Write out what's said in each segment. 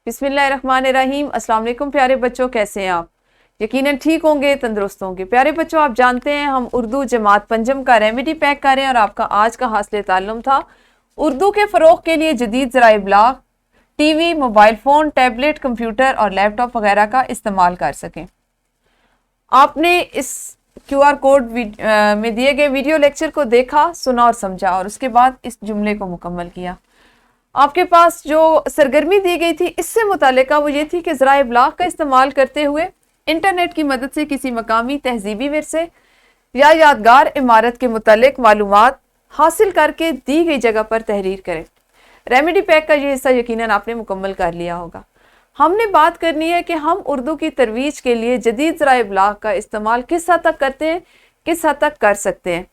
بسم اللہ الرحمن الرحیم۔ السلام علیکم پیارے بچوں، کیسے ہیں آپ؟ یقیناً ٹھیک ہوں گے، تندرست ہوں گے۔ پیارے بچوں، آپ جانتے ہیں ہم اردو جماعت پنجم کا ریمیڈی پیک کر رہے ہیں اور آپ کا آج کا حاصل تعلم تھا اردو کے فروغ کے لیے جدید ذرائع ابلاغ T V, mobile phone, tablet, computer اور لیپ ٹاپ وغیرہ کا استعمال کر سکیں۔ آپ نے اس QR کوڈ میں دیے گئے ویڈیو لیکچر کو دیکھا، سنا اور سمجھا، اور اس کے بعد اس جملے کو مکمل کیا۔ آپ کے پاس جو سرگرمی دی گئی تھی اس سے متعلقہ وہ یہ تھی کہ ذرائع ابلاغ کا استعمال کرتے ہوئے انٹرنیٹ کی مدد سے کسی مقامی تہذیبی ورثے یا یادگار عمارت کے متعلق معلومات حاصل کر کے دی گئی جگہ پر تحریر کریں۔ ریمیڈی پیک کا یہ حصہ یقیناً آپ نے مکمل کر لیا ہوگا۔ ہم نے بات کرنی ہے کہ ہم اردو کی ترویج کے لیے جدید ذرائع ابلاغ کا استعمال کس حد تک کرتے ہیں، کس حد تک کر سکتے ہیں۔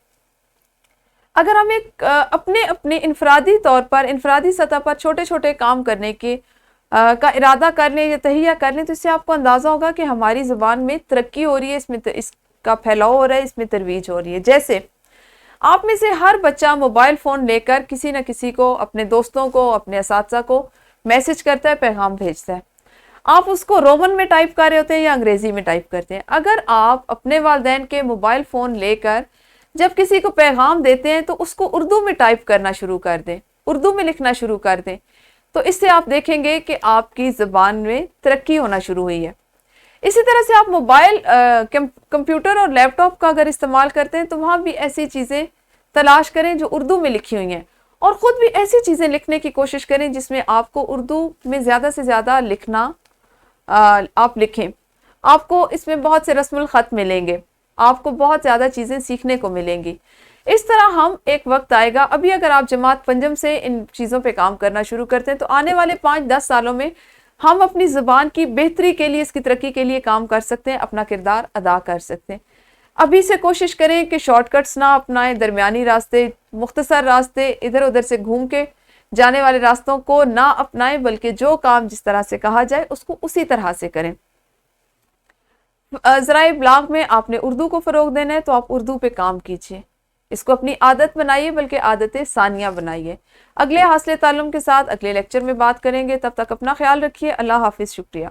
اگر ہم ایک اپنے انفرادی طور پر، انفرادی سطح پر چھوٹے چھوٹے کام کرنے کا ارادہ کر لیں یا تہیہ کر لیں تو اس سے آپ کو اندازہ ہوگا کہ ہماری زبان میں ترقی ہو رہی ہے، اس کا پھیلاؤ ہو رہا ہے، اس میں ترویج ہو رہی ہے۔ جیسے آپ میں سے ہر بچہ موبائل فون لے کر کسی نہ کسی کو، اپنے دوستوں کو، اپنے اساتذہ کو میسج کرتا ہے، پیغام بھیجتا ہے۔ آپ اس کو رومن میں ٹائپ کر رہے ہوتے ہیں یا انگریزی میں ٹائپ کرتے ہیں۔ اگر آپ اپنے والدین کے موبائل فون لے کر جب کسی کو پیغام دیتے ہیں تو اس کو اردو میں ٹائپ کرنا شروع کر دیں، اردو میں لکھنا شروع کر دیں، تو اس سے آپ دیکھیں گے کہ آپ کی زبان میں ترقی ہونا شروع ہوئی ہے۔ اسی طرح سے آپ موبائل، کمپیوٹر اور لیپ ٹاپ کا اگر استعمال کرتے ہیں تو وہاں بھی ایسی چیزیں تلاش کریں جو اردو میں لکھی ہوئی ہیں، اور خود بھی ایسی چیزیں لکھنے کی کوشش کریں جس میں آپ کو اردو میں زیادہ سے زیادہ لکھنا آپ لکھیں۔ آپ کو اس میں بہت سے رسم الخط ملیں گے، آپ کو بہت زیادہ چیزیں سیکھنے کو ملیں گی۔ اس طرح ہم ایک وقت آئے گا، ابھی اگر آپ جماعت پنجم سے ان چیزوں پہ کام کرنا شروع کرتے ہیں تو آنے والے 5-10 سالوں میں ہم اپنی زبان کی بہتری کے لیے، اس کی ترقی کے لیے کام کر سکتے ہیں، اپنا کردار ادا کر سکتے ہیں۔ ابھی سے کوشش کریں کہ شارٹ کٹس نہ اپنائیں، درمیانی راستے، مختصر راستے، ادھر ادھر سے گھوم کے جانے والے راستوں کو نہ اپنائیں، بلکہ جو کام جس طرح سے کہا جائے اس کو اسی طرح سے کریں۔ ذرائع ابلاغ میں آپ نے اردو کو فروغ دینا ہے تو آپ اردو پہ کام کیجئے، اس کو اپنی عادت بنائیے، بلکہ عادت ثانیہ بنائیے۔ اگلے حاصل تعلم کے ساتھ اگلے لیکچر میں بات کریں گے، تب تک اپنا خیال رکھیے۔ اللہ حافظ، شکریہ۔